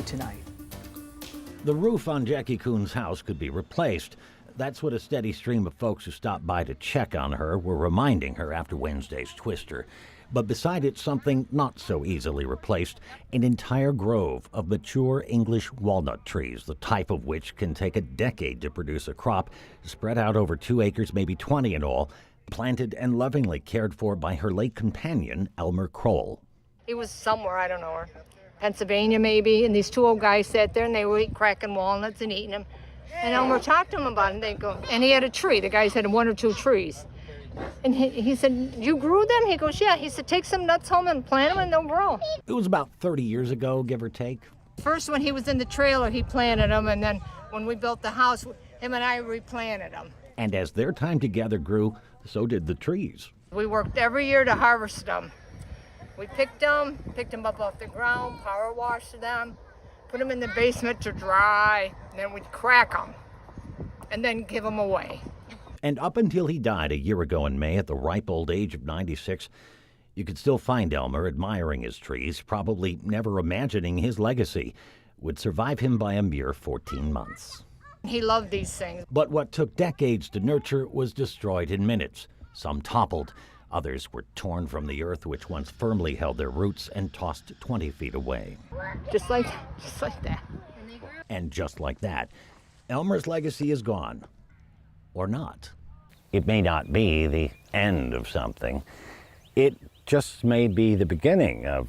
tonight. The roof on Jackie Kuhn's house could be replaced. That's what a steady stream of folks who stopped by to check on her were reminding her after Wednesday's twister. But beside it, something not so easily replaced, an entire grove of mature English walnut trees, the type of which can take a decade to produce a crop, spread out over 2 acres, maybe 20 in all, planted and lovingly cared for by her late companion, Elmer Kroll. He was somewhere, I don't know where, Pennsylvania maybe, and these 2 old guys sat there and they were cracking walnuts and eating them. And Elmer talked to him about it, and they go, and he had a tree. The guys had 1 or 2 trees. And he said, "You grew them?" He goes, "Yeah." He said, "Take some nuts home and plant them and they'll grow." It was about 30 years ago, give or take. First, when he was in the trailer, he planted them, and then when we built the house, him and I replanted them. And as their time together grew, so did the trees. We worked every year to harvest them. We picked them up off the ground, power washed them, put them in the basement to dry, and then we'd crack them, and then give them away. And up until he died a year ago in May at the ripe old age of 96, you could still find Elmer admiring his trees, probably never imagining his legacy would survive him by a mere 14 months. He loved these things. But what took decades to nurture was destroyed in minutes. Some toppled, others were torn from the earth which once firmly held their roots and tossed 20 feet away. Just like that. And just like that, Elmer's legacy is gone. Or not. It may not be the end of something. It just may be the beginning of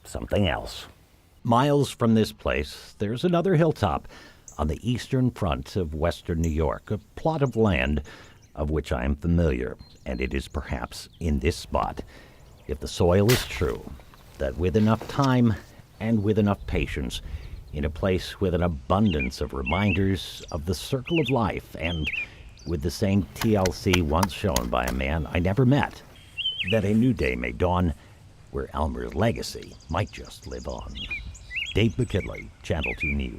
something else. Miles from this place, there's another hilltop on the eastern front of western New York, a plot of land of which I am familiar, and it is perhaps in this spot, if the soil is true, that with enough time and with enough patience, in a place with an abundance of reminders of the circle of life, and with the same TLC once shown by a man I never met, that a new day may dawn where Elmer's legacy might just live on. Dave McKinley, Channel 2 News.